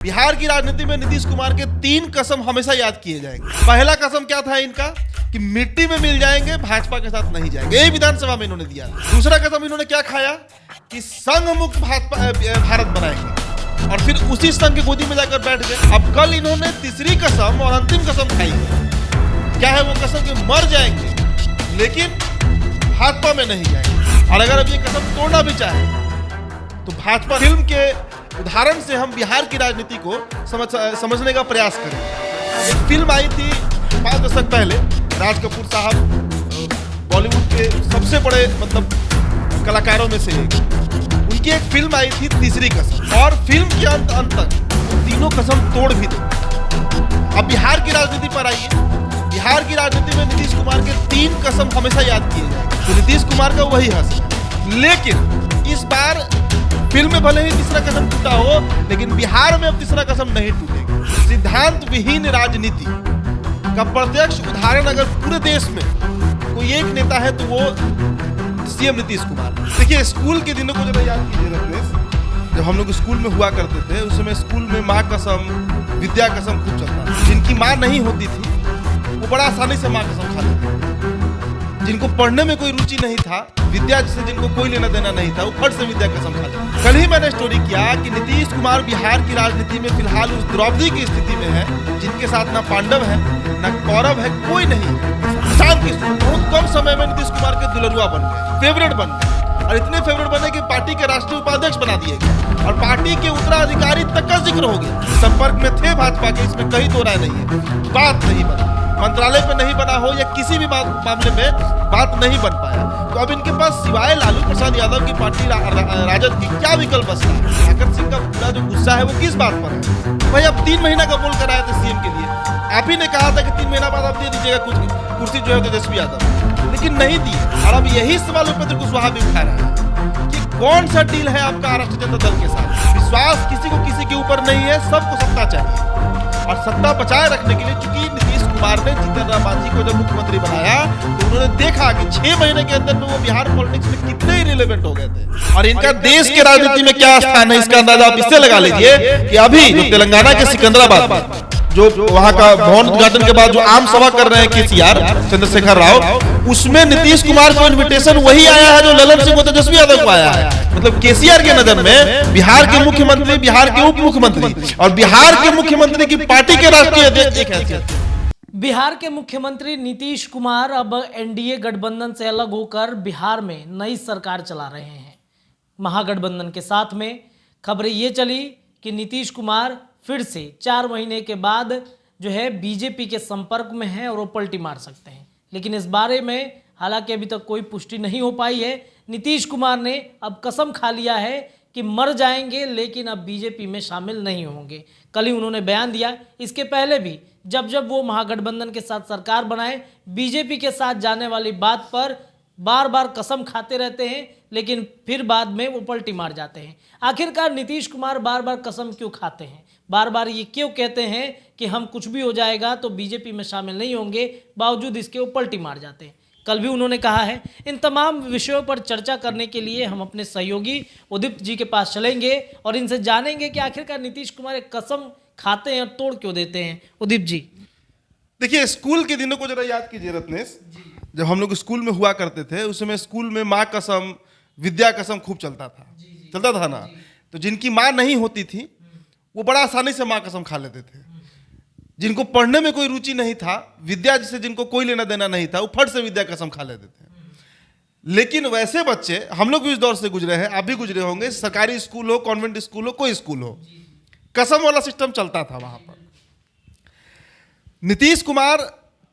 बिहार की राजनीति में नीतीश कुमार के 3 कसम हमेशा याद किए जाएंगे। पहला कसम क्या था इनका कि मिट्टी में मिल जाएंगे, भाजपा के साथ नहीं जाएंगे। यही विधानसभा में इन्होंने दिया। दूसरा कसम इन्होंने क्या खाया कि संघ मुक्त भारत बनाएंगे, और फिर उसी संघ की गोदी में जाकर बैठ गए। अब कल इन्होंने तीसरी कसम और अंतिम कसम खाई। क्या है वो कसम कि मर जाएंगे लेकिन भाजपा में नहीं जाएंगे। और अगर अब ये कसम तोड़ना भी चाहे तो भाजपा फिल्म के उदाहरण से हम बिहार की राजनीति को समझने का प्रयास करें। एक फिल्म आई थी 5 दशक पहले, राज कपूर साहब बॉलीवुड के सबसे बड़े कलाकारों में से एक, उनकी एक फिल्म आई थी तीसरी कसम, और फिल्म के अंत तक तीनों कसम तोड़ भी दी। अब बिहार की राजनीति पर आइए। बिहार की राजनीति में नीतीश कुमार के 3 कसम हमेशा याद किए जाएंगे। तो नीतीश कुमार का वही हंस है, लेकिन इस बार फिल्म में भले ही तीसरा कसम टूटा हो, लेकिन बिहार में अब तीसरा कसम नहीं टूटेगी। सिद्धांत विहीन राजनीति का प्रत्यक्ष उदाहरण अगर पूरे देश में कोई एक नेता है तो वो सीएम नीतीश कुमार। देखिए, स्कूल के दिनों को जरा याद कीजिए रत्नेश, जब हम लोग स्कूल में हुआ करते थे, उस समय स्कूल में माँ कसम, विद्या कसम खूब चलता था। जिनकी माँ नहीं होती थी वो बड़ा आसानी से माँ कसम खा लेते थे। जिनको पढ़ने में कोई रुचि नहीं था, विद्या से जिनको कोई लेना देना नहीं था, वो फट से विद्या कसम खा लेते। कल ही मैंने स्टोरी किया कि नीतीश कुमार बिहार की राजनीति में फिलहाल उस द्रौपदी की स्थिति में है जिनके साथ ना पांडव है ना कौरव है, कोई नहीं। शांत की बहुत कम समय में नीतीश कुमार के दुलरुआ बन गए, फेवरेट बन गए, और इतने फेवरेट बने कि पार्टी के राष्ट्रीय उपाध्यक्ष बना दिए गए, और पार्टी के उत्तराधिकारी तक का जिक्र हो गया। संपर्क में थे भाजपा के, इसमें कहीं दो राय नहीं है। बात नहीं बनी, मंत्रालय पे नहीं बना हो या किसी भी मामले में बात नहीं बन पाया। तो अब इनके पास सिवाय लालू प्रसाद यादव की पार्टी राजद की क्या विकल्प बचता है? ठाकर सिंह का पूरा जो गुस्सा है वो किस बात पर है? भाई अब 3 महीना का बोल कर आए थे सीएम के लिए। आप ही ने कहा था कि 3 महीना बाद आप दे दीजिएगा कुछ कुर्सी जो है तेजस्वी यादव, लेकिन नहीं दी। और अब यही सवाल उपेंद्र कुशवाहा भी उठा रहा है कि कौन सा डील है आपका राष्ट्रीय जनता दल के साथ? विश्वास किसी को किसी के ऊपर नहीं है, सबको सत्ता चाहिए, और सत्ता बचाए रखने के लिए चूंकि नीतीश कुमार ने जीतन राम मांझी को जब मुख्यमंत्री बनाया तो उन्होंने देखा कि 6 महीने के अंदर में वो बिहार पॉलिटिक्स में कितने इरिलेवेंट हो गए थे, और इनका देश के राजनीति में क्या स्थान है इसका अंदाजा आप इससे लगा लीजिए कि अभी जो तेलंगाना के सिकंदराबाद जो वहां का भवन उद्घाटन के बाद जो आम सभा कर रहे हैं केसीआर चंद्रशेखर राव, उसमें नीतीश कुमार को इन्विटेशन वही आया है जो ललन सिंह तेजस्वी यादव को आया है। मतलब केसीआर के नजर में बिहार के मुख्यमंत्री, बिहार के उप मुख्यमंत्री और बिहार के मुख्यमंत्री की पार्टी के राष्ट्रीय अध्यक्ष हैं। बिहार के मुख्यमंत्री नीतीश कुमार अब एनडीए गठबंधन से अलग होकर बिहार में नई सरकार चला रहे हैं। महागठबंधन के साथ में खबरें ये चली कि नीतीश कुमार फिर से 4 महीने के बाद जो है बीजेपी के संपर्क में है और वो पलटी मार सकते हैं, लेकिन इस बारे में हालांकि अभी तक कोई पुष्टि नहीं हो पाई है। नीतीश कुमार ने अब कसम खा लिया है कि मर जाएंगे लेकिन अब बीजेपी में शामिल नहीं होंगे। कल ही उन्होंने बयान दिया। इसके पहले भी जब जब वो महागठबंधन के साथ सरकार बनाए, बीजेपी के साथ जाने वाली बात पर बार बार कसम खाते रहते हैं, लेकिन फिर बाद में वो पलटी मार जाते हैं। आखिरकार नीतीश कुमार बार बार कसम क्यों खाते हैं? बार बार ये क्यों कहते हैं कि हम कुछ भी हो जाएगा तो बीजेपी में शामिल नहीं होंगे, बावजूद इसके वो पलटी मार जाते हैं? कल भी उन्होंने कहा है इन तमाम विषयों पर चर्चा करने के लिए हम अपने सहयोगी उदित जी के पास चलेंगे और इनसे जानेंगे कि आखिरकार नीतीश कुमार एक कसम खाते हैं और तोड़ क्यों देते हैं। उदित जी, देखिए, स्कूल के दिनों को जरा याद कीजिए रत्नेश, जब हम लोग स्कूल में हुआ करते थे, उस समय स्कूल में माँ कसम, विद्या कसम खूब चलता था ना। तो जिनकी माँ नहीं होती थी वो बड़ा आसानी से माँ कसम खा लेते थे। जिनको पढ़ने में कोई रुचि नहीं था, विद्या से जिनको कोई लेना देना नहीं था, वो फट से विद्या कसम खा लेते थे। लेकिन वैसे बच्चे हम लोग भी इस दौर से गुजरे हैं, आप भी गुजरे होंगे। सरकारी स्कूल हो, कॉन्वेंट स्कूल हो, कोई स्कूल हो, कसम वाला सिस्टम चलता था वहां पर। नीतीश कुमार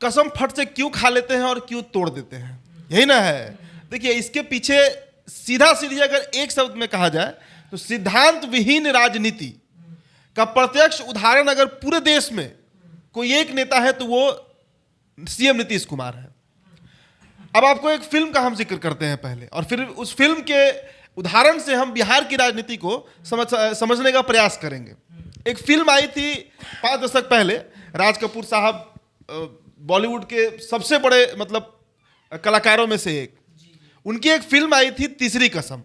कसम फट से क्यों खा लेते हैं और क्यों तोड़ देते हैं, यही ना है। देखिए, इसके पीछे सीधा सीधी अगर एक शब्द में कहा जाए तो सिद्धांत विहीन राजनीति का प्रत्यक्ष उदाहरण अगर पूरे देश में कोई एक नेता है तो वो सीएम नीतीश कुमार है। अब आपको एक फिल्म का हम जिक्र करते हैं पहले, और फिर उस फिल्म के उदाहरण से हम बिहार की राजनीति को समझने का प्रयास करेंगे। एक फिल्म आई थी 5 दशक पहले, राज कपूर साहब बॉलीवुड के सबसे बड़े कलाकारों में से एक, उनकी एक फिल्म आई थी तीसरी कसम।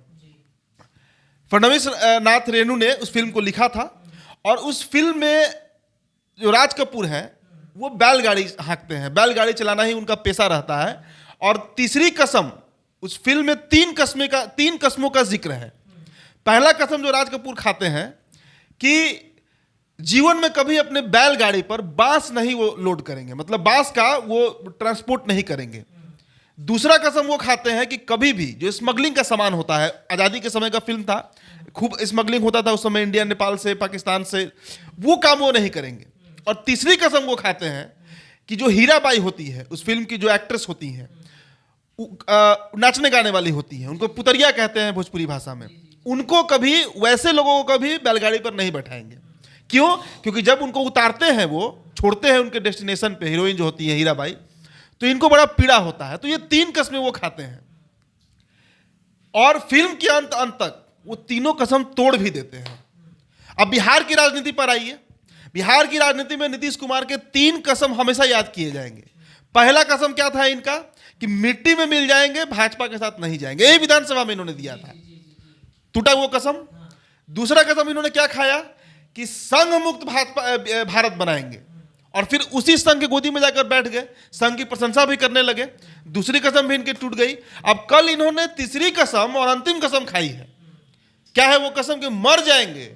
फडणवीस नाथ रेणु ने उस फिल्म को लिखा था और उस फिल्म में जो राज कपूर हैं वो बैलगाड़ी हाँकते हैं, बैलगाड़ी चलाना ही उनका पेशा रहता है। और तीसरी कसम, उस फिल्म में तीन कसमों का जिक्र है। पहला कसम जो राज कपूर खाते हैं कि जीवन में कभी अपने बैलगाड़ी पर बांस नहीं वो लोड करेंगे, मतलब बांस का वो ट्रांसपोर्ट नहीं करेंगे। दूसरा कसम वो खाते हैं कि कभी भी जो स्मगलिंग का सामान होता है, आज़ादी के समय का फिल्म था, खूब स्मगलिंग होता था उस समय इंडिया, नेपाल से, पाकिस्तान से, वो काम वो नहीं करेंगे। और तीसरी कसम वो खाते हैं कि जो हीराबाई होती है उस फिल्म की, जो एक्ट्रेस होती हैं, नाचने गाने वाली होती हैं, उनको पुतरिया कहते हैं भोजपुरी भाषा में, उनको कभी, वैसे लोगों को कभी बैलगाड़ी पर नहीं बैठाएंगे। क्यों? क्योंकि जब उनको उतारते हैं, वो छोड़ते हैं उनके डेस्टिनेशन पे, हीरोइन जो होती है हीराबाई, तो इनको बड़ा पीड़ा होता है। तो ये तीन कसमें वो खाते हैं और फिल्म के अंत तक वो तीनों कसम तोड़ भी देते हैं। अब बिहार की राजनीति पर आइए। बिहार की राजनीति में नीतीश कुमार के तीन कसम हमेशा याद किए जाएंगे। पहला कसम क्या था इनका कि मिट्टी में मिल जाएंगे, भाजपा के साथ नहीं जाएंगे। यही विधानसभा में इन्होंने दिया था, टूटा वो कसम। दूसरा कसम इन्होंने क्या खाया कि संघ मुक्त भारत बनाएंगे, और फिर उसी संघ की गोदी में जाकर बैठ गए, संघ की प्रशंसा भी करने लगे। दूसरी कसम भी इनकी टूट गई। अब कल इन्होंने तीसरी कसम और अंतिम कसम खाई है। क्या है वो कसम? कि मर जाएंगे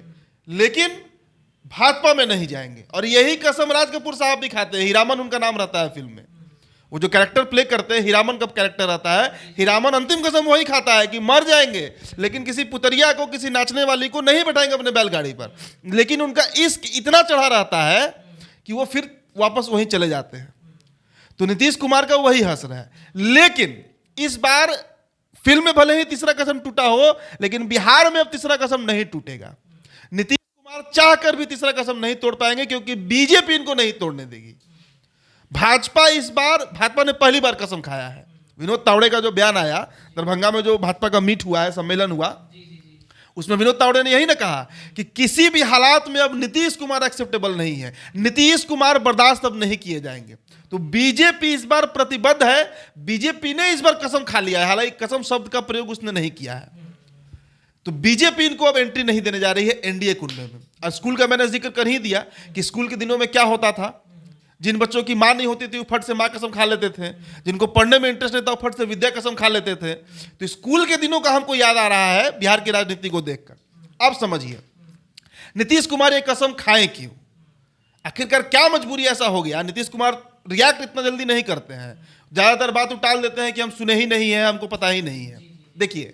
लेकिन भाजपा में नहीं जाएंगे। और यही कसम राज कपूर साहब भी खाते हैं। हीरामन उनका नाम रहता है फिल्म में, वो जो कैरेक्टर प्ले करते हैं, हीरामन का कैरेक्टर रहता है। हीरामन अंतिम कसम वही खाता है कि मर जाएंगे लेकिन किसी पुतरिया को, किसी नाचने वाली को नहीं बैठाएंगे अपने बैलगाड़ी पर। लेकिन उनका इश्क इतना चढ़ा रहता है कि वो फिर वापस वहीं चले जाते हैं। तो नीतीश कुमार का वही हश्र है। लेकिन इस बार फिल्म में भले ही तीसरा कसम टूटा हो, लेकिन बिहार में अब तीसरा कसम नहीं टूटेगा। नीतीश कुमार चाहकर भी तीसरा कसम नहीं तोड़ पाएंगे, क्योंकि बीजेपी इनको नहीं तोड़ने देगी। भाजपा ने पहली बार कसम खाया है। विनोद तावड़े का जो बयान आया दरभंगा में, जो भाजपा का मीट हुआ है, सम्मेलन हुआ, उसमें विनोद तावड़े ने यही ना कहा कि किसी भी हालात में अब नीतीश कुमार एक्सेप्टेबल नहीं है, नीतीश कुमार बर्दाश्त अब नहीं किए जाएंगे। तो बीजेपी इस बार प्रतिबद्ध है। बीजेपी ने इस बार कसम खा लिया है, हालांकि कसम शब्द का प्रयोग उसने नहीं किया है। तो बीजेपी इनको अब एंट्री नहीं देने जा रही है एनडीए कुंडे में। और स्कूल का मैंने जिक्र कर ही दिया कि स्कूल के दिनों में क्या होता था। जिन बच्चों की मां नहीं होती थी वो फट से मां कसम खा लेते थे, जिनको पढ़ने में इंटरेस्ट नहीं था वो फट से विद्या कसम खा लेते थे। तो स्कूल के दिनों का हमको याद आ रहा है बिहार की राजनीति को देखकर। अब समझिए नीतीश कुमार ये कसम खाएं क्यों? आखिरकार क्या मजबूरी ऐसा हो गया? नीतीश कुमार रिएक्ट इतना जल्दी नहीं करते हैं, ज्यादातर बात उटाल देते हैं कि हम सुने ही नहीं है, हमको पता ही नहीं है। देखिए,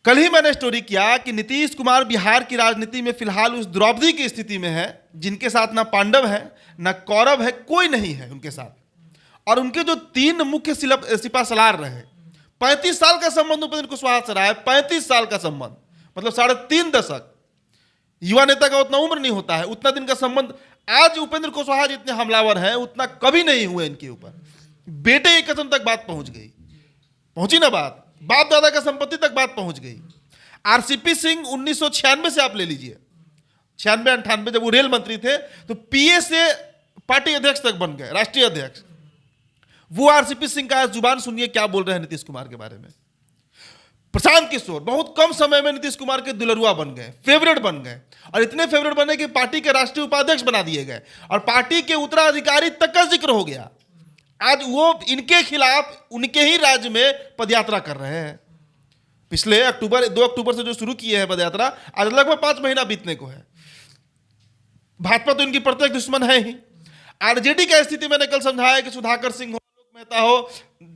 कल ही मैंने स्टोरी किया कि नीतीश कुमार बिहार की राजनीति में फिलहाल उस द्रौपदी की स्थिति में है जिनके साथ ना पांडव है ना कौरव है, कोई नहीं है उनके साथ। और उनके जो तीन मुख्य सिपा सलार रहे, 35 साल का संबंध उपेंद्र कुशवाहा से रहा है। 35 साल का संबंध मतलब 3.5 दशक। युवा नेता का उतना उम्र नहीं होता है, उतना दिन का संबंध। आज उपेंद्र कुशवाहा जितने हमलावर हैं उतना कभी नहीं हुए इनके ऊपर। बेटे की कसम तक बात पहुंची ना बात, बाप दादा का संपत्ति तक बात पहुंच गई। आरसीपी सिंह 1996 से आप ले लीजिए, 96-98 जब वो रेल मंत्री थे तो पीए से पार्टी अध्यक्ष तक बन गए, राष्ट्रीय अध्यक्ष। वो आरसीपी सिंह का जुबान सुनिए क्या बोल रहे हैं नीतीश कुमार के बारे में। प्रशांत किशोर बहुत कम समय में नीतीश कुमार के दुलरुआ बन गए, फेवरेट बन गए, और इतने फेवरेट बने कि पार्टी के राष्ट्रीय उपाध्यक्ष बना दिए गए और पार्टी के उत्तराधिकारी तक का जिक्र हो गया। आज वो इनके खिलाफ उनके ही राज्य में पदयात्रा कर रहे हैं। पिछले 2 अक्टूबर से जो शुरू किए हैं पदयात्रा, आज लगभग 5 महीना बीतने को है। भाजपा तो इनकी प्रत्यक्ष दुश्मन है ही। आरजेडी का स्थिति मैंने कल समझाया कि सुधाकर सिंह हो, लोक मेहता हो,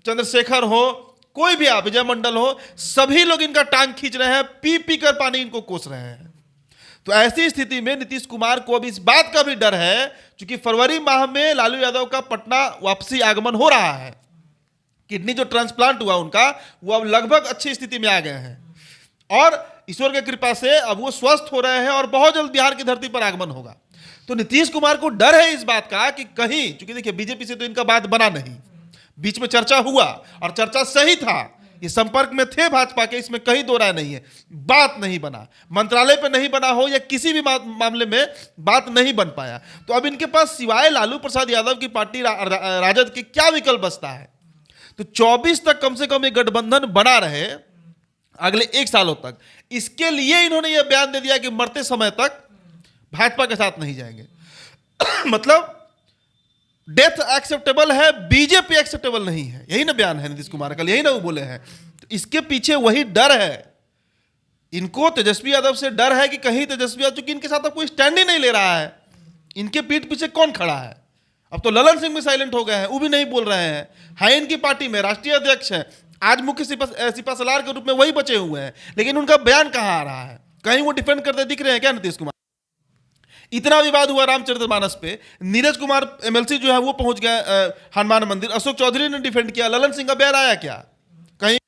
चंद्रशेखर हो, कोई भी आप, विजय मंडल हो, सभी लोग इनका टांग खींच रहे हैं, पी पी कर पानी इनको कोस रहे हैं। तो ऐसी स्थिति में नीतीश कुमार को अब इस बात का भी डर है, क्योंकि फरवरी माह में लालू यादव का पटना वापसी आगमन हो रहा है। किडनी जो ट्रांसप्लांट हुआ उनका, वो अब लगभग अच्छी स्थिति में आ गए हैं और ईश्वर की कृपा से अब वो स्वस्थ हो रहे हैं और बहुत जल्द बिहार की धरती पर आगमन होगा। तो नीतीश कुमार को डर है इस बात का कि कहीं, क्योंकि देखिए बीजेपी से तो इनका बात बना नहीं, बीच में चर्चा हुआ और चर्चा सही था, ये संपर्क में थे भाजपा के, इसमें कहीं दो राय नहीं है, बात नहीं बना, मंत्रालय पे नहीं बना हो या किसी भी मामले में बात नहीं बन पाया। तो अब इनके पास सिवाय लालू प्रसाद यादव की पार्टी राजद के क्या विकल्प बचता है? तो 24 तक कम से कम ये गठबंधन बना रहे अगले 1 सालों तक। इसके लिए इन्होंने ये बयान दे दिया कि मरते समय तक भाजपा के साथ नहीं जाएंगे। मतलब डेथ एक्सेप्टेबल है, बीजेपी एक्सेप्टेबल नहीं है, यही ना बयान है नीतीश कुमार का, यही ना वो बोले हैं। तो इसके पीछे वही डर है, इनको तेजस्वी यादव से डर है कि कहीं तेजस्वी यादव, चूंकि इनके साथ अब कोई स्टैंड ही नहीं ले रहा है, इनके पीठ पीछे कौन खड़ा है। अब तो ललन सिंह भी साइलेंट हो गए हैं, वो भी नहीं बोल रहे हैं इनकी पार्टी में राष्ट्रीय अध्यक्ष हैं, आज मुख्य सिपा सलार के रूप में वही बचे हुए हैं, लेकिन उनका बयान कहां आ रहा है, कहीं वो डिफेंड करते दिख रहे हैं क्या नीतीश कुमार। इतना विवाद हुआ रामचरितमानस पे, नीरज कुमार एमएलसी जो है वो पहुंच गए हनुमान मंदिर, अशोक चौधरी ने डिफेंड किया, ललन सिंह का बयान आया क्या, कहीं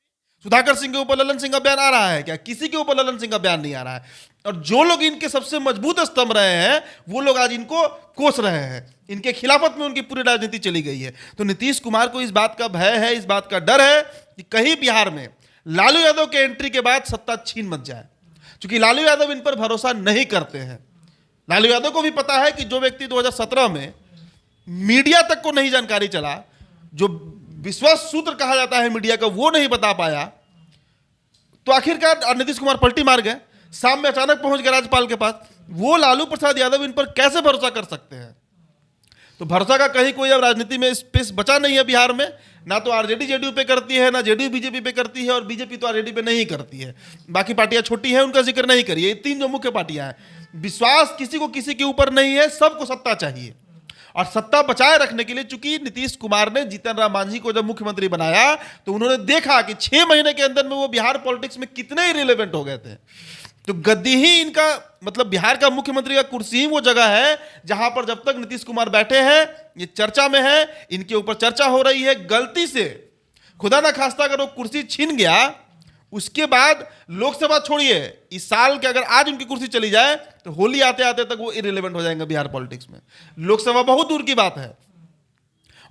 सुधाकर सिंह के ऊपर ललन सिंह का बयान आ रहा है क्या, किसी के ऊपर ललन सिंह का बयान नहीं आ रहा है। और जो लोग इनके सबसे मजबूत स्तंभ रहे हैं वो लोग आज इनको कोस रहे हैं, इनके खिलाफत में उनकी पूरी राजनीति चली गई है। तो नीतीश कुमार को इस बात का भय है, इस बात का डर है कि कहीं बिहार में लालू यादव के एंट्री के बाद सत्ता छीन मत जाए, क्योंकि लालू यादव इन पर भरोसा नहीं करते हैं। लालू यादव को भी पता है कि जो व्यक्ति 2017 में मीडिया तक को नहीं जानकारी चला, जो विश्वास सूत्र कहा जाता है मीडिया का, वो नहीं बता पाया, तो आखिरकार नीतीश कुमार पलटी मार गए, शाम में अचानक पहुंच गए राज्यपाल के पास। वो लालू प्रसाद यादव इन पर कैसे भरोसा कर सकते हैं। तो भरोसा का कहीं कोई अब राजनीति में स्पेस बचा नहीं है बिहार में, ना तो आरजेडी जेडीयू पे करती है, ना जेडीयू बीजेपी पे करती है, और बीजेपी तो आरजेडी पे नहीं करती है। बाकी पार्टियां छोटी हैं, उनका जिक्र नहीं करिए। ये तीन जो मुख्य पार्टियां हैं, विश्वास किसी को किसी के ऊपर नहीं है, सबको सत्ता चाहिए। और सत्ता बचाए रखने के लिए, चूंकि नीतीश कुमार ने जीतन राम मांझी को जब मुख्यमंत्री बनाया तो उन्होंने देखा कि 6 महीने के अंदर में वो बिहार पॉलिटिक्स में कितने इरेलेवेंट हो गए थे। तो गद्दी ही इनका, मतलब बिहार का मुख्यमंत्री का कुर्सी ही वो जगह है जहां पर जब तक नीतीश कुमार बैठे हैं ये चर्चा में है, इनके ऊपर चर्चा हो रही है। गलती से खुदा ना खास्ता अगर वो कुर्सी छीन गया, उसके बाद लोकसभा छोड़िए, इस साल के अगर आज उनकी कुर्सी चली जाए तो होली आते आते तक वो इरेलेवेंट हो जाएंगे बिहार पॉलिटिक्स में। लोकसभा बहुत दूर की बात है।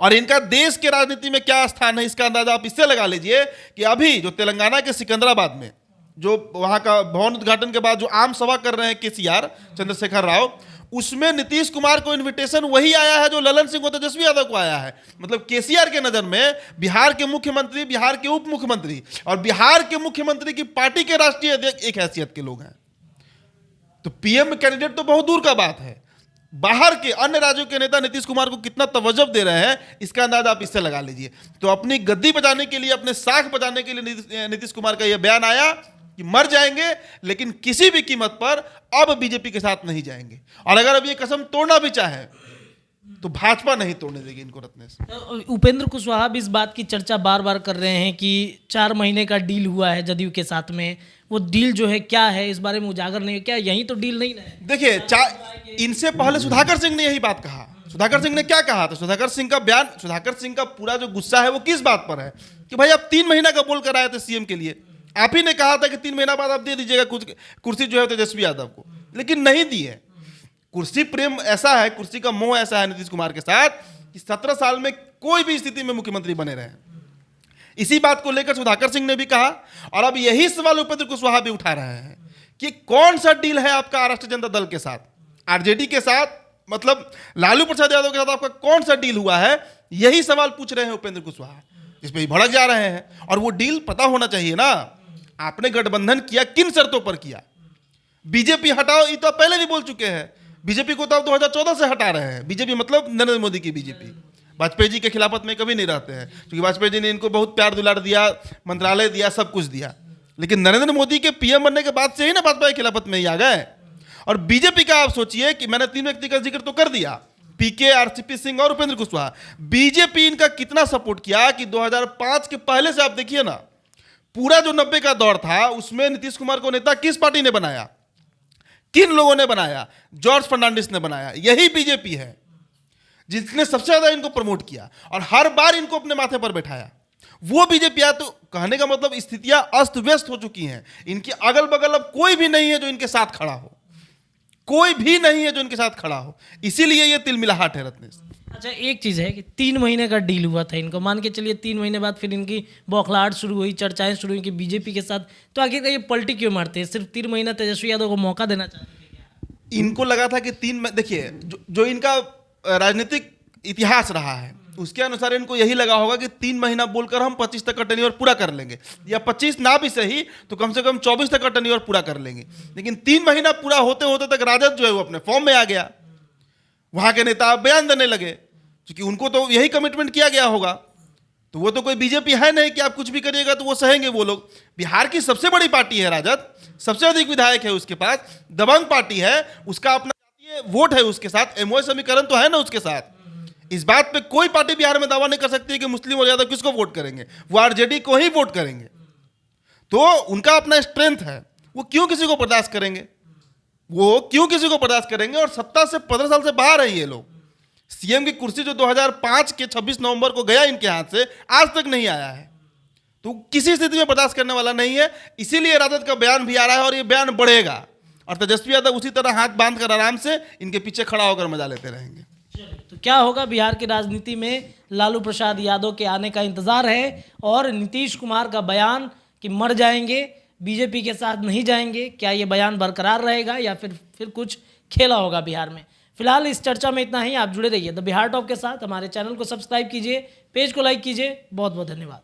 और इनका देश के राजनीति में क्या स्थान है, इसका अंदाजा आप इससे लगा लीजिए कि अभी जो तेलंगाना के सिकंदराबाद में जो वहां का भवन उद्घाटन के बाद जो आम सभा कर रहे हैं केसीआर चंद्रशेखर राव, उसमें नीतीश कुमार को इनविटेशन वही आया है जो ललन सिंह और तेजस्वी यादव को आया है। मतलब केसीआर के नजर में बिहार के मुख्यमंत्री, बिहार के उप मुख्यमंत्री और बिहार के मुख्यमंत्री की पार्टी के राष्ट्रीय अध्यक्ष एक हैसियत के लोग हैं। तो पीएम कैंडिडेट तो बहुत दूर का बात है, बाहर के अन्य राज्यों के नेता नीतीश कुमार को कितना तवज्जो दे रहे हैं, इसका अंदाजा आप इससे लगा लीजिए। तो अपनी गद्दी बचाने के लिए, अपने साख बचाने के लिए नीतीश कुमार का यह बयान आया कि मर जाएंगे लेकिन किसी भी कीमत पर अब बीजेपी के साथ नहीं जाएंगे। और अगर अब ये कसम तोड़ना भी चाहे तो भाजपा नहीं तोड़ने देगी इनको रत्नेश। उपेंद्र कुशवाहा भी इस बात की चर्चा बार बार कर रहे हैं कि 4 महीने का डील हुआ है जदयू के साथ में, वो डील जो है क्या है इस बारे में उजागर नहीं है क्या, यही तो डील नहीं है। देखिए, इनसे पहले सुधाकर सिंह ने यही बात कहा। सुधाकर सिंह ने क्या कहा था, सुधाकर सिंह का बयान, सुधाकर सिंह का पूरा जो गुस्सा है वो किस बात पर है कि भाई आप 3 महीना का बोल कर आए थे सीएम के लिए, आप ही ने कहा था कि 3 महीना बाद आप दे दीजिएगा कुर्सी जो है तेजस्वी यादव को, लेकिन नहीं दी है। कुर्सी प्रेम ऐसा है, कुर्सी का मोह ऐसा है नीतीश कुमार के साथ कि 17 साल में कोई भी स्थिति में मुख्यमंत्री बने रहे। इसी बात को लेकर सुधाकर सिंह ने भी कहा, और अब यही सवाल उपेंद्र कुशवाहा भी उठा रहे हैं कि कौन सा डील है आपका राष्ट्रीय जनता दल के साथ, आरजेडी के साथ, मतलब लालू प्रसाद यादव के साथ आपका कौन सा डील हुआ है। यही सवाल पूछ रहे हैं उपेंद्र कुशवाहा, इस पर भड़क जा रहे हैं। और वो डील पता होना चाहिए ना, आपने गठबंधन किया किन शर्तों पर किया। बीजेपी हटाओ, ये तो पहले भी बोल चुके हैं, बीजेपी को तो अब 2014 से हटा रहे हैं। बीजेपी मतलब नरेंद्र मोदी की बीजेपी, वाजपेयी जी के खिलाफत में कभी नहीं रहते हैं, क्योंकि वाजपेयी जी ने इनको बहुत प्यार दुलार दिया, मंत्रालय दिया, सब कुछ दिया। लेकिन नरेंद्र मोदी के पीएम बनने के बाद से ही ना भाजपा की खिलाफत में ही आ गए। और बीजेपी का आप सोचिए कि मैंने 3 व्यक्ति का जिक्र तो कर दिया, पीके, आरसीपी सिंह और उपेंद्र कुशवाहा। बीजेपी इनका कितना सपोर्ट किया कि 2005 के पहले से आप देखिए ना, पूरा जो 90 का दौर था उसमें नीतीश कुमार को नेता किस पार्टी ने बनाया, किन लोगों ने बनाया, जॉर्ज फर्नांडिस ने बनाया। यही बीजेपी है जिसने सबसे ज्यादा इनको प्रमोट किया और हर बार इनको अपने माथे पर बैठाया। वो बीजेपी है। तो कहने का मतलब स्थितियां अस्त व्यस्त हो चुकी हैं, इनके अगल बगल अब कोई भी नहीं है जो इनके साथ खड़ा हो, कोई भी नहीं है जो इनके साथ खड़ा हो। इसीलिए ये तिलमिलाहट है रत्नेश। अच्छा, एक चीज़ है कि 3 महीने का डील हुआ था इनको, मान के चलिए 3 महीने बाद फिर इनकी बौखलाहट शुरू हुई, चर्चाएं शुरू हुई कि बीजेपी के साथ, तो आखिर ये पलटी क्यों मारते हैं? सिर्फ 3 महीना तेजस्वी यादव को मौका देना चाहते थे क्या? इनको लगा था कि देखिए जो इनका राजनीतिक इतिहास रहा है, उसके अनुसार इनको यही लगा होगा कि 3 महीना बोलकर हम 25 तक का टेन्योर पूरा कर लेंगे, या 25 ना भी सही तो कम से कम 24 तक का टेन्योर पूरा कर लेंगे। लेकिन 3 महीना पूरा होते होते तक राजद जो है वो अपने फॉर्म में आ गया। वहां के नेता बयान देने लगे, क्योंकि उनको तो यही कमिटमेंट किया गया होगा। तो वो तो कोई बीजेपी है नहीं कि आप कुछ भी करिएगा तो वो सहेंगे वो लोग। बिहार की सबसे बड़ी पार्टी है राजद, सबसे अधिक विधायक है उसके पास, दबंग पार्टी है, उसका अपना वोट है उसके साथ, एमओए समीकरण तो है ना उसके साथ। इस बात पे कोई पार्टी बिहार में दावा नहीं कर सकती कि मुस्लिम और यादव किसको वोट करेंगे, वो आरजेडी को ही वोट करेंगे। तो उनका अपना स्ट्रेंथ है, वो क्यों किसी को बर्दाश्त करेंगे, वो क्यों किसी को बर्दाश्त करेंगे। और सत्ता से 15 साल से बाहर है ये लोग। सीएम की कुर्सी जो 2005 के 26 नवंबर को गया इनके हाथ से, आज तक नहीं आया है। तो किसी स्थिति में बर्दाश्त करने वाला नहीं है। इसीलिए राजद का बयान भी आ रहा है और ये बयान बढ़ेगा, और तेजस्वी यादव उसी तरह हाथ बांध कर आराम से इनके पीछे खड़ा होकर मजा लेते रहेंगे। तो क्या होगा बिहार की राजनीति में, लालू प्रसाद यादव के आने का इंतजार है, और नीतीश कुमार का बयान कि मर जाएंगे, बीजेपी के साथ नहीं जाएंगे, क्या ये बयान बरकरार रहेगा या फिर कुछ खेला होगा बिहार में। फिलहाल इस चर्चा में इतना ही। आप जुड़े रहिए द बिहार टॉप के साथ। हमारे चैनल को सब्सक्राइब कीजिए, पेज को लाइक कीजिए। बहुत बहुत धन्यवाद।